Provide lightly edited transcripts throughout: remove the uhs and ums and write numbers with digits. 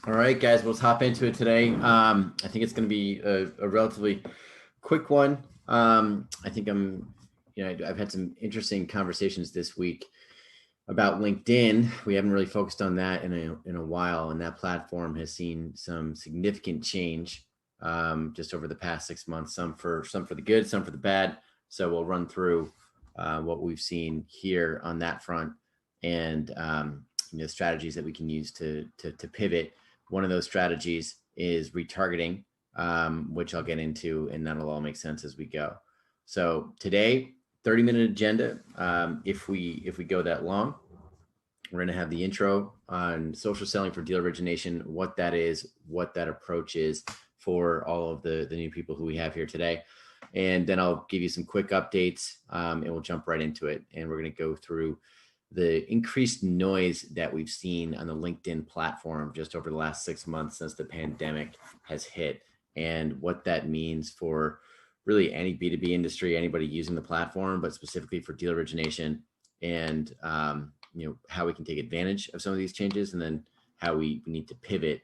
All right, guys, let's hop into it today. I think it's going to be a relatively quick one. I think I've had some interesting conversations this week about LinkedIn. We haven't really focused on that in a while, and that platform has seen some significant change just over the past 6 months. Some for the good, some for the bad. So we'll run through what we've seen here on that front, and strategies that we can use to pivot. One of those strategies is retargeting, which I'll get into, and that'll all make sense as we go. So today, 30-minute agenda. If we go that long, we're going to have the intro on social selling for deal origination, what that is, what that approach is for all of the new people who we have here today. And then I'll give you some quick updates, and we'll jump right into it. And we're going to go through the increased noise that we've seen on the LinkedIn platform just over the last 6 months since the pandemic has hit, and what that means for really any B2B industry, anybody using the platform, but specifically for deal origination, and how we can take advantage of some of these changes, and then how we need to pivot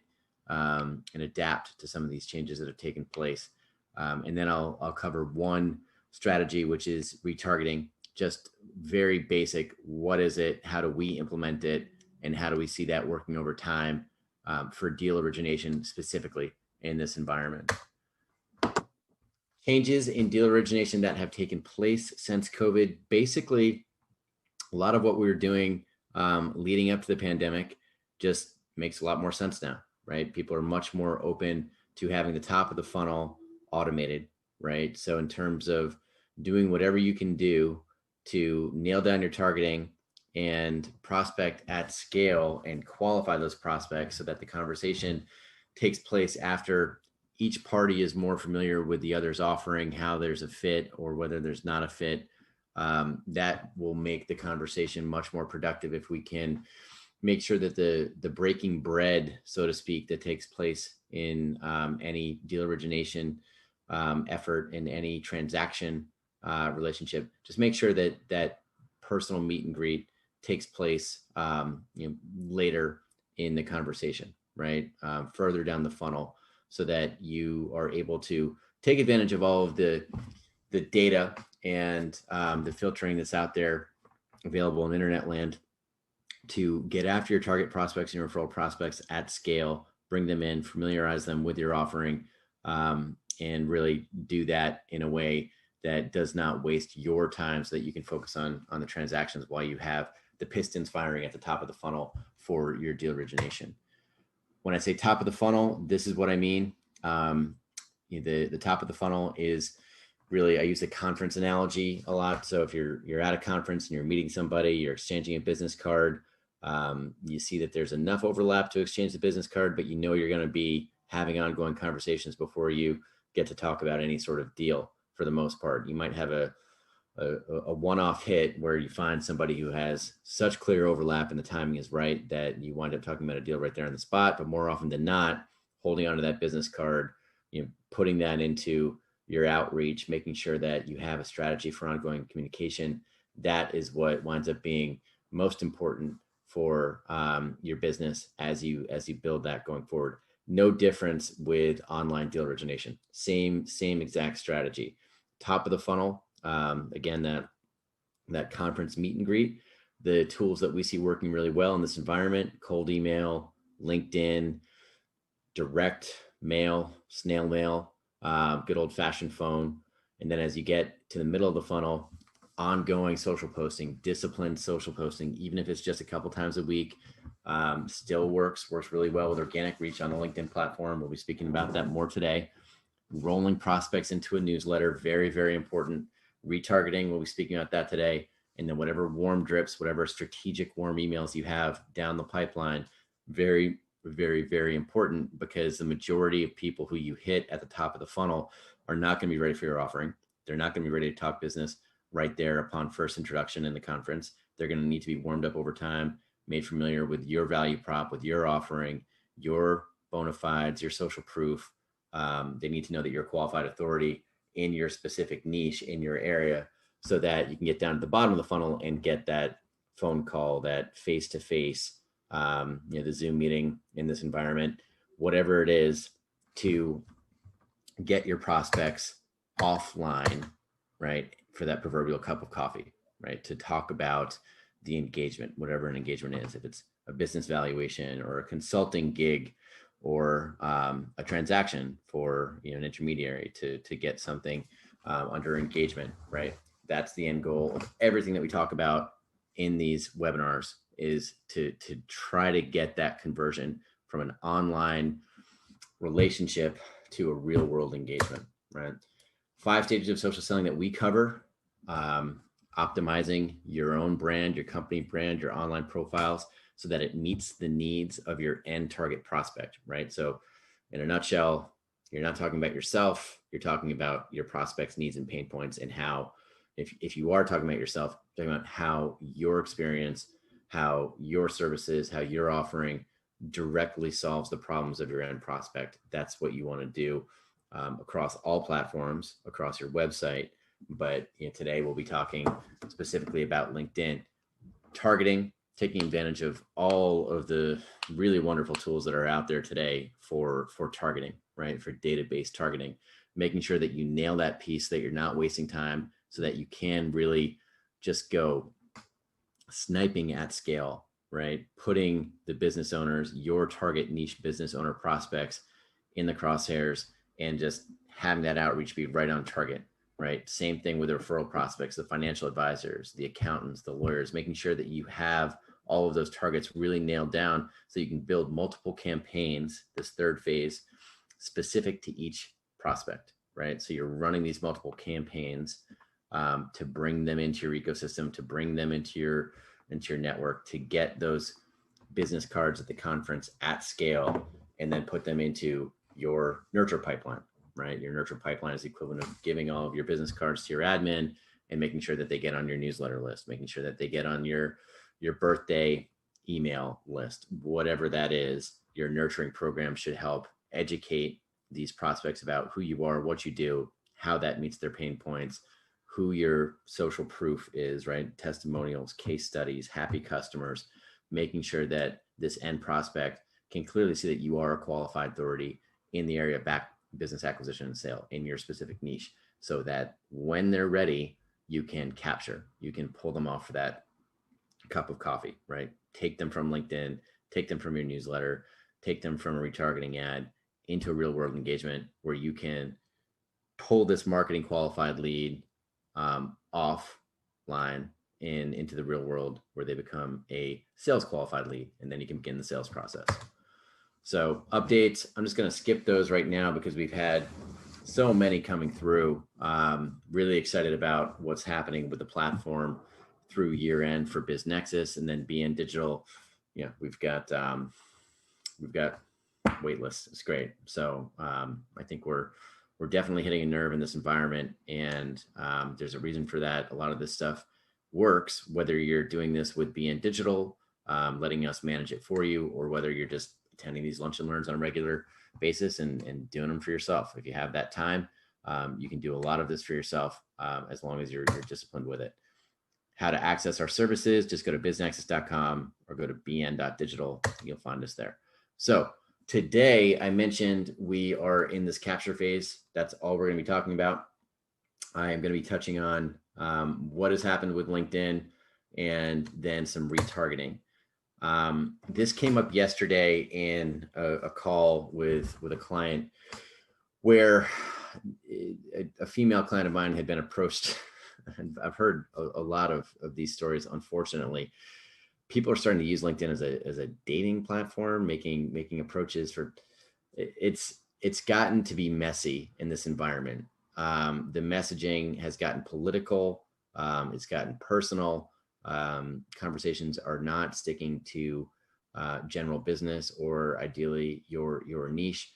and adapt to some of these changes that have taken place. And then I'll cover one strategy, which is retargeting. Just very basic. What is it? How do we implement it? And how do we see that working over time for deal origination specifically in this environment? Changes in deal origination that have taken place since COVID. Basically, a lot of what we were doing leading up to the pandemic just makes a lot more sense now, right? People are much more open to having the top of the funnel automated, right? So in terms of doing whatever you can do to nail down your targeting and prospect at scale and qualify those prospects so that the conversation takes place after each party is more familiar with the other's offering, how there's a fit or whether there's not a fit. That will make the conversation much more productive if we can make sure that the breaking bread, so to speak, that takes place in any deal origination effort, in any transaction relationship, just make sure that personal meet and greet takes place later in the conversation, right? Further down the funnel, so that you are able to take advantage of all of the data and the filtering that's out there available in internet land to get after your target prospects and your referral prospects at scale, bring them in, familiarize them with your offering, and really do that in a way that does not waste your time, so that you can focus on the transactions while you have the pistons firing at the top of the funnel for your deal origination. When I say top of the funnel, this is what I mean. The top of the funnel is really, I use the conference analogy a lot. So if you're at a conference and you're meeting somebody, you're exchanging a business card, you see that there's enough overlap to exchange the business card, but you're going to be having ongoing conversations before you get to talk about any sort of deal. For the most part, you might have a one-off hit where you find somebody who has such clear overlap and the timing is right that you wind up talking about a deal right there on the spot. But more often than not, holding onto that business card, putting that into your outreach, making sure that you have a strategy for ongoing communication, that is what winds up being most important for your business as you build that going forward. No difference with online deal origination. Same exact strategy. Top of the funnel, again, that conference meet and greet, the tools that we see working really well in this environment: cold email, LinkedIn, direct mail, snail mail, good old fashioned phone. And then as you get to the middle of the funnel, ongoing social posting, disciplined social posting, even if it's just a couple times a week, still works really well with organic reach on the LinkedIn platform. We'll be speaking about that more today. Rolling prospects into a newsletter, very, very important. Retargeting, we'll be speaking about that today. And then whatever warm drips, whatever strategic warm emails you have down the pipeline, very, very, very important, because the majority of people who you hit at the top of the funnel are not going to be ready for your offering. They're not going to be ready to talk business right there upon first introduction in the conference. They're going to need to be warmed up over time, made familiar with your value prop, with your offering, your bona fides, your social proof. They need to know that you're a qualified authority in your specific niche, in your area, so that you can get down to the bottom of the funnel and get that phone call, that face-to-face, the Zoom meeting in this environment, whatever it is to get your prospects offline, right? For that proverbial cup of coffee, right? To talk about the engagement, whatever an engagement is, if it's a business valuation or a consulting gig or a transaction for an intermediary to get something under engagement, right? That's the end goal of everything that we talk about in these webinars, is to try to get that conversion from an online relationship to a real world engagement, right? 5 stages of social selling that we cover: optimizing your own brand, your company brand, your online profiles, so that it meets the needs of your end target prospect, right? So in a nutshell, you're not talking about yourself, you're talking about your prospect's needs and pain points, and how, if you are talking about yourself, talking about how your experience, how your services, how you're offering directly solves the problems of your end prospect. That's what you want to do across all platforms, across your website. But today we'll be talking specifically about LinkedIn targeting, taking advantage of all of the really wonderful tools that are out there today for targeting, right? For database targeting, making sure that you nail that piece, that you're not wasting time, so that you can really just go sniping at scale, right? Putting the business owners, your target niche business owner prospects, in the crosshairs, and just having that outreach be right on target, right? Same thing with the referral prospects, the financial advisors, the accountants, the lawyers, making sure that you have all of those targets really nailed down so you can build multiple campaigns, this third phase, specific to each prospect, right? So you're running these multiple campaigns to bring them into your ecosystem, to bring them into your network, to get those business cards at the conference at scale, and then put them into your nurture pipeline, right? Your nurture pipeline is the equivalent of giving all of your business cards to your admin and making sure that they get on your newsletter list, making sure that they get on your birthday email list, whatever that is. Your nurturing program should help educate these prospects about who you are, what you do, how that meets their pain points, who your social proof is, right? Testimonials, case studies, happy customers, making sure that this end prospect can clearly see that you are a qualified authority in the area of business acquisition and sale in your specific niche, so that when they're ready, you can pull them off for that cup of coffee, right? Take them from LinkedIn, take them from your newsletter, take them from a retargeting ad into a real world engagement where you can pull this marketing qualified lead offline and into the real world where they become a sales qualified lead, and then you can begin the sales process. So updates, I'm just going to skip those right now because we've had so many coming through. Really excited about what's happening with the platform through year end for BizNexus, and then BN.Digital. We've got wait lists. It's great. So I think we're definitely hitting a nerve in this environment, and there's a reason for that. A lot of this stuff works, whether you're doing this with BN.Digital, letting us manage it for you, or whether you're just attending these lunch and learns on a regular basis and doing them for yourself. If you have that time, you can do a lot of this for yourself as long as you're disciplined with it. How to access our services, just go to biznexus.com or go to bn.digital. You'll find us there. So today, I mentioned we are in this capture phase. That's all we're going to be talking about. I am going to be touching on what has happened with LinkedIn, and then some retargeting. This came up yesterday in a call with a client where a female client of mine had been approached. And I've heard a lot of these stories, unfortunately. People are starting to use LinkedIn as a dating platform, making approaches for it's gotten to be messy in this environment. The messaging has gotten political. It's gotten personal. Conversations are not sticking to general business or ideally your niche.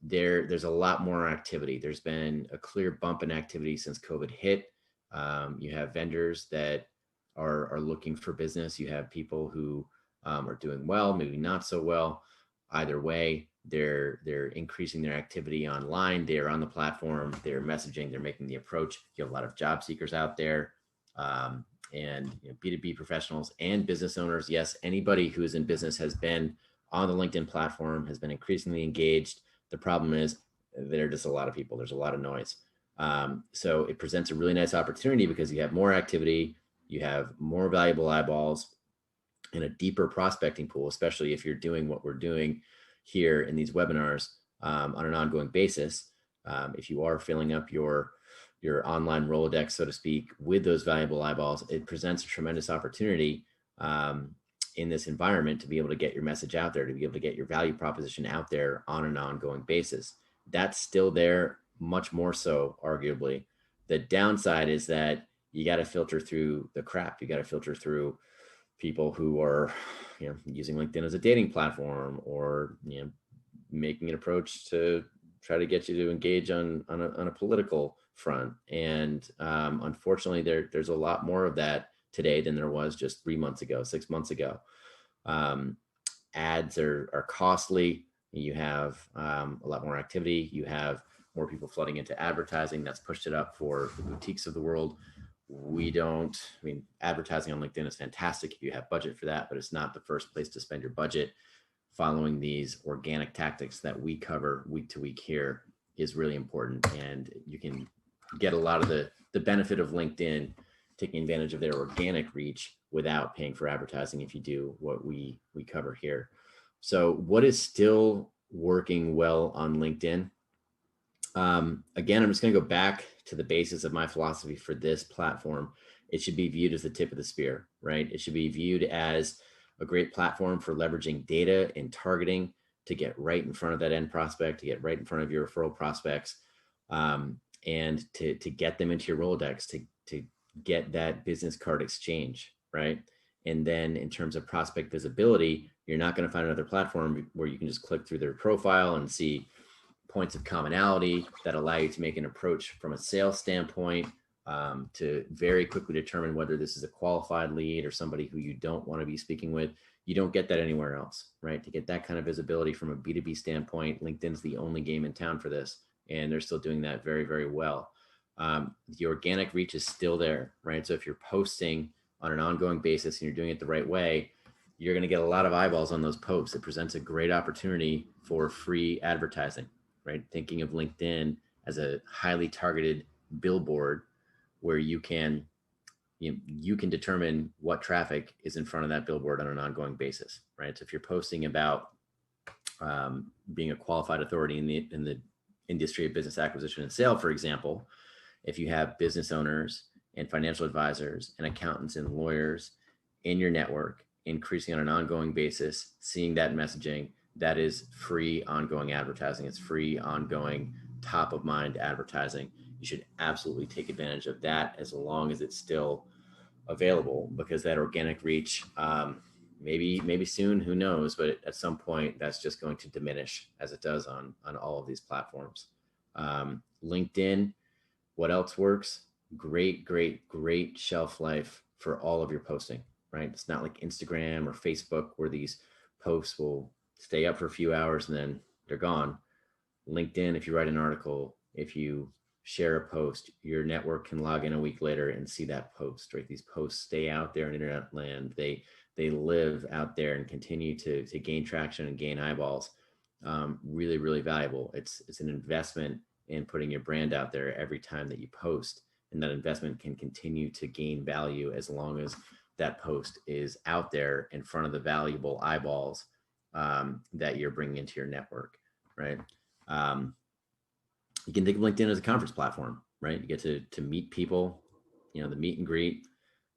There's a lot more activity. There's been a clear bump in activity since COVID hit. You have vendors that are looking for business. You have people who are doing well, maybe not so well. Either way, they're increasing their activity online. They're on the platform. They're messaging. They're making the approach. You have a lot of job seekers out there, and B2B professionals and business owners. Yes, anybody who is in business has been on the LinkedIn platform has been increasingly engaged. The problem is there are just a lot of people. There's a lot of noise. So it presents a really nice opportunity because you have more activity, you have more valuable eyeballs, and a deeper prospecting pool, especially if you're doing what we're doing here in these webinars on an ongoing basis. If you are filling up your online Rolodex, so to speak, with those valuable eyeballs, it presents a tremendous opportunity in this environment to be able to get your message out there, to be able to get your value proposition out there on an ongoing basis. That's still there, much more so, arguably. The downside is that you got to filter through the crap. You got to filter through people who are, using LinkedIn as a dating platform, or, making an approach to try to get you to engage on a political front. And unfortunately, there's a lot more of that today than there was just 3 months ago, 6 months ago. Ads are costly. You have a lot more activity. You have more people flooding into advertising. That's pushed it up for the boutiques of the world. Advertising on LinkedIn is fantastic if you have budget for that, but it's not the first place to spend your budget. Following these organic tactics that we cover week to week here is really important. And you can get a lot of the benefit of LinkedIn taking advantage of their organic reach without paying for advertising if you do what we cover here. So what is still working well on LinkedIn? Again, I'm just going to go back to the basis of my philosophy for this platform. It should be viewed as the tip of the spear, right? It should be viewed as a great platform for leveraging data and targeting to get right in front of that end prospect, to get right in front of your referral prospects, and to get them into your Rolodex, to get that business card exchange, right? And then in terms of prospect visibility, you're not going to find another platform where you can just click through their profile and see points of commonality that allow you to make an approach from a sales standpoint, to very quickly determine whether this is a qualified lead or somebody who you don't want to be speaking with. You don't get that anywhere else, right? To get that kind of visibility from a B2B standpoint, LinkedIn's the only game in town for this, and they're still doing that very, very well. The organic reach is still there, right? So if you're posting on an ongoing basis and you're doing it the right way, you're going to get a lot of eyeballs on those posts. It presents a great opportunity for free advertising, right? Thinking of LinkedIn as a highly targeted billboard where you can determine what traffic is in front of that billboard on an ongoing basis, right? So if you're posting about being a qualified authority in the industry of business acquisition and sale, for example, if you have business owners and financial advisors and accountants and lawyers in your network, increasing on an ongoing basis, seeing that messaging, that is free ongoing advertising. It's free ongoing top of mind advertising. You should absolutely take advantage of that as long as it's still available, because that organic reach, maybe soon, who knows, but at some point that's just going to diminish, as it does on all of these platforms. LinkedIn, what else works? Great shelf life for all of your posting, right? It's not like Instagram or Facebook where these posts will stay up for a few hours and then they're gone. LinkedIn, if you write an article, if you share a post, your network can log in a week later and see that post, right? These posts stay out there in internet land. They live out there and continue to gain traction and gain eyeballs. Really valuable. It's an investment in putting your brand out there every time that you post, and that investment can continue to gain value as long as that post is out there in front of the valuable eyeballs that you're bringing into your network, right? You can think of LinkedIn as a conference platform, right? You get to meet people, the meet and greet.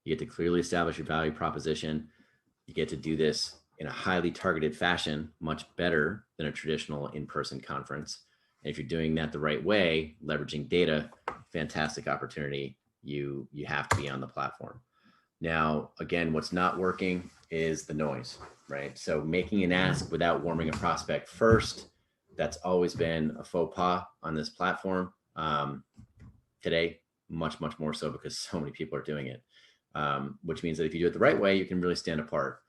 You get to clearly establish your value proposition. You get to do this in a highly targeted fashion, much better than a traditional in-person conference. And if you're doing that the right way, leveraging data, fantastic opportunity. You have to be on the platform. Now, again, what's not working is the noise, right? So making an ask without warming a prospect first, that's always been a faux pas on this platform. Today, much more so, because so many people are doing it, which means that if you do it the right way, you can really stand apart.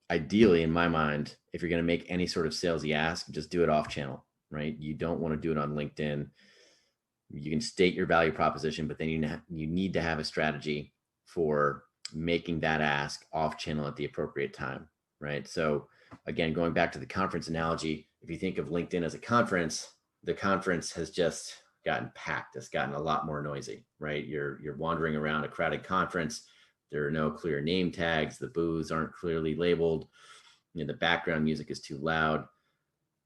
Ideally, in my mind, if you're going to make any sort of salesy ask, just do it off channel, right? You don't want to do it on LinkedIn. You can state your value proposition, but then you need to have a strategy for making that ask off channel at the appropriate time, right? So again, going back to the conference analogy, if you think of LinkedIn as a conference, the conference has just gotten packed. It's gotten a lot more noisy, right? You're wandering around a crowded conference. There are no clear name tags. The booths aren't clearly labeled. The background music is too loud.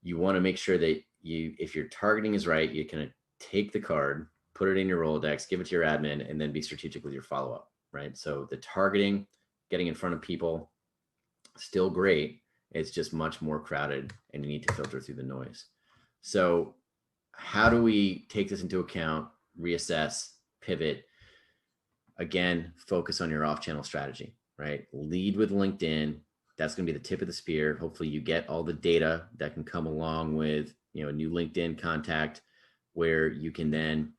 You want to make sure that if your targeting is right, you can take the card, put it in your Rolodex, give it to your admin, and then be strategic with your follow-up, right? So the targeting, getting in front of people, still great. It's just much more crowded and you need to filter through the noise. So how do we take this into account, reassess, pivot? Again, focus on your off-channel strategy, right? Lead with LinkedIn. That's going to be the tip of the spear. Hopefully you get all the data that can come along with, a new LinkedIn contact where you can then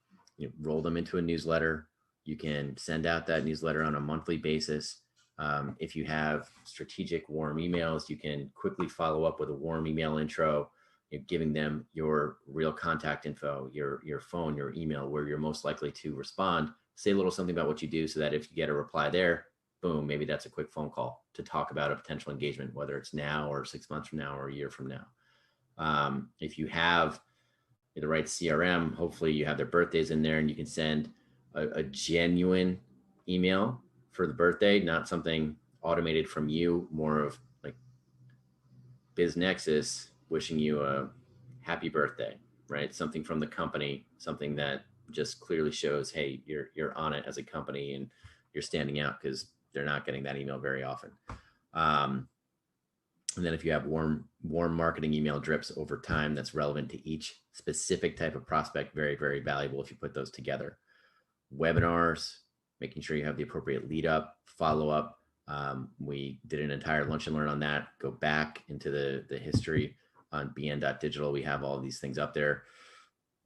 roll them into a newsletter. You can send out that newsletter on a monthly basis. If you have strategic warm emails, you can quickly follow up with a warm email intro, giving them your real contact info, your phone, your email, where you're most likely to respond. Say a little something about what you do so that if you get a reply there, boom, maybe that's a quick phone call to talk about a potential engagement, whether it's now or 6 months from now or a year from now. If you have the right CRM, hopefully you have their birthdays in there and you can send a genuine email for the birthday, not something automated from you, more of like BizNexus wishing you a happy birthday, right? Something from the company, something that just clearly shows, hey, you're on it as a company and you're standing out, because they're not getting that email very often. And then if you have warm marketing email drips over time that's relevant to each specific type of prospect, very, very valuable if you put those together. Webinars, making sure you have the appropriate lead up, follow up. We did an entire lunch and learn on that. Go back into the history on BN.Digital. We have all of these things up there,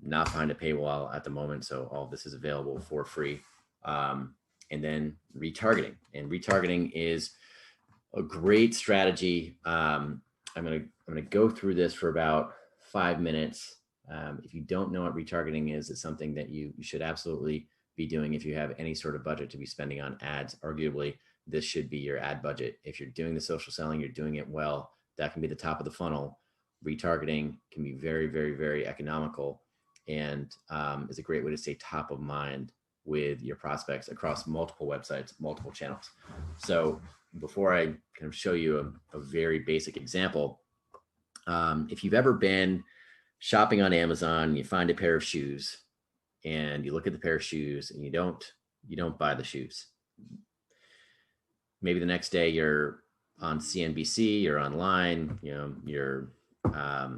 not behind a paywall at the moment. So all of this is available for free. And then retargeting. And retargeting is a great strategy. I'm gonna go through this for about 5 minutes. If you don't know what retargeting is, it's something that you should absolutely be doing if you have any sort of budget to be spending on ads. Arguably, this should be your ad budget. If you're doing the social selling, you're doing it well, that can be the top of the funnel. Retargeting can be very, very, very economical and is a great way to stay top of mind with your prospects across multiple websites, multiple channels. So before I kind of show you a very basic example, if you've ever been shopping on Amazon, you find a pair of shoes and you look at the pair of shoes and you don't buy the shoes. Maybe the next day you're on CNBC, you're online, you're I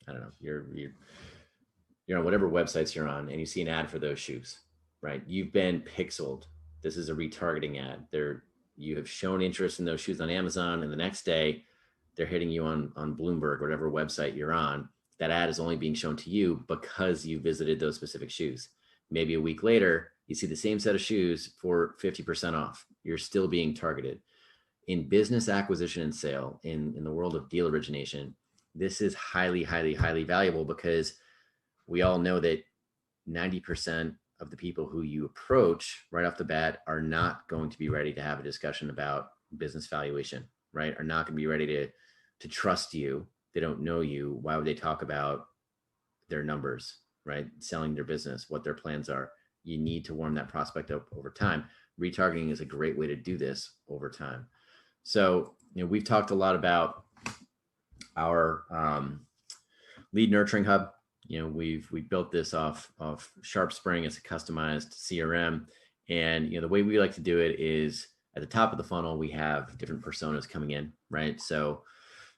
don't know, you're on whatever websites you're on and you see an ad for those shoes, right? You've been pixeled. This is a retargeting ad. You have shown interest in those shoes on Amazon, and the next day they're hitting you on Bloomberg, whatever website you're on. That ad is only being shown to you because you visited those specific shoes. Maybe a week later, you see the same set of shoes for 50% off. You're still being targeted. In business acquisition and sale, in the world of deal origination, this is highly, highly, highly valuable, because we all know that 90% of the people who you approach right off the bat are not going to be ready to have a discussion about business valuation, right? Are not going to be ready to trust you. They don't know you. Why would they talk about their numbers, right? Selling their business, what their plans are. You need to warm that prospect up over time. Retargeting is a great way to do this over time. So, we've talked a lot about our lead nurturing hub. We've built this off of SharpSpring as a customized CRM. And, the way we like to do it is at the top of the funnel, we have different personas coming in, right? So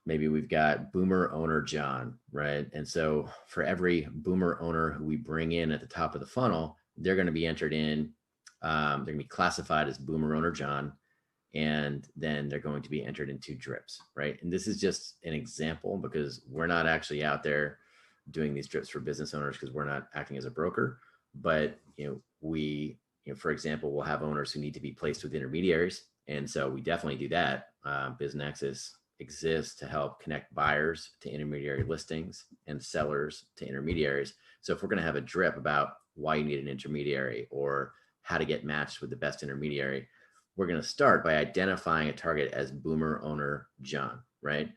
maybe we've got boomer owner John, right? And so for every boomer owner who we bring in at the top of the funnel, they're going to be entered in, they're going to be classified as boomer owner John, and then they're going to be entered into drips, right? And this is just an example, because we're not actually out there doing these drips for business owners, because we're not acting as a broker. But for example, we'll have owners who need to be placed with intermediaries, and so we definitely do that. BizNexus exists to help connect buyers to intermediary listings and sellers to intermediaries. So if we're going to have a drip about why you need an intermediary or how to get matched with the best intermediary, we're going to start by identifying a target as boomer owner John, right?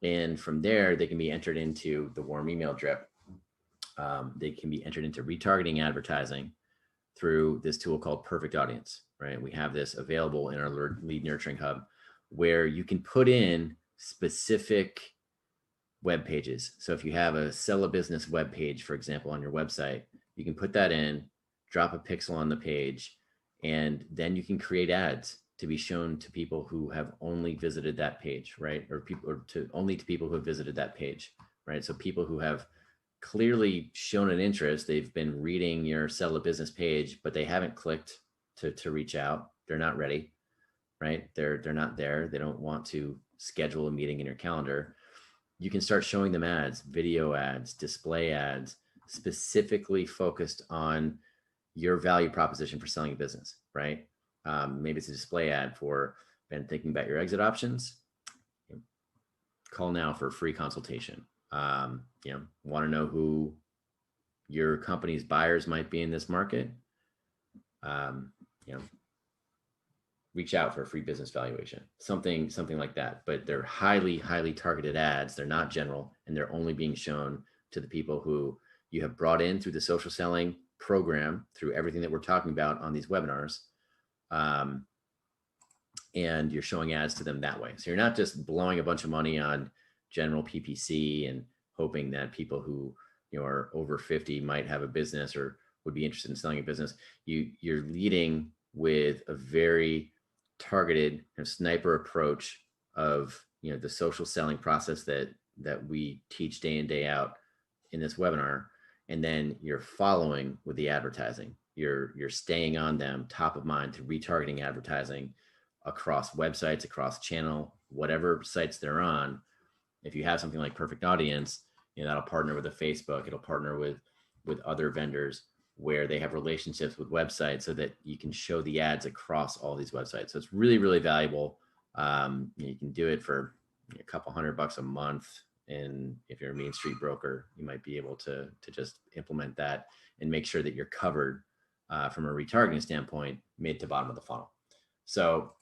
And from there, they can be entered into the warm email drip. They can be entered into retargeting advertising through this tool called Perfect Audience, right? We have this available in our lead nurturing hub where you can put in specific web pages. So if you have a sell a business web page, for example, on your website, you can put that in, drop a pixel on the page, and then you can create ads to be shown to people who have only visited that page, right? Or only to people who have visited that page, right? So people who have clearly shown an interest, they've been reading your sell a business page, but they haven't clicked to reach out. They're not ready, right? They're not there. They don't want to schedule a meeting in your calendar. You can start showing them ads, video ads, display ads, specifically focused on your value proposition for selling a business, right? Maybe it's a display ad for been thinking about your exit options. Call now for a free consultation. Want to know who your company's buyers might be in this market. Reach out for a free business valuation, something like that. But they're highly targeted ads. They're not general, and they're only being shown to the people who you have brought in through the social selling program, through everything that we're talking about on these webinars. And you're showing ads to them that way. So you're not just blowing a bunch of money on general PPC and hoping that people who are over 50 might have a business or would be interested in selling a business. You're leading with a very targeted kind of sniper approach of the social selling process that we teach day in, day out in this webinar. And then you're following with the advertising. You're staying on them top of mind through retargeting advertising across websites, across channel, whatever sites they're on. If you have something like Perfect Audience, that'll partner with a Facebook, it'll partner with other vendors where they have relationships with websites so that you can show the ads across all these websites. So it's really, really valuable. You can do it for a couple $100 a month. And if you're a Main Street broker, you might be able to just implement that and make sure that you're covered from a retargeting standpoint, mid to bottom of the funnel. So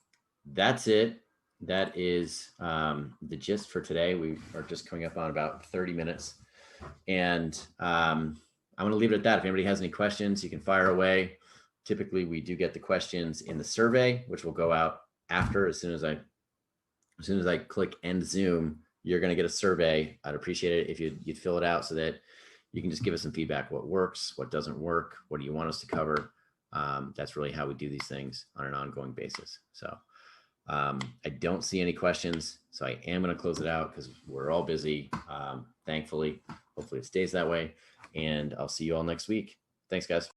that's it. That is the gist for today. We are just coming up on about 30 minutes. And I'm going to leave it at that. If anybody has any questions, you can fire away. Typically, we do get the questions in the survey, which will go out after. As soon as I click end Zoom, you're going to get a survey. I'd appreciate it if you'd fill it out so that you can just give us some feedback. What works, what doesn't work, what do you want us to cover? That's really how we do these things on an ongoing basis. So I don't see any questions, so I am going to close it out because we're all busy. Thankfully, hopefully it stays that way. And I'll see you all next week. Thanks, guys.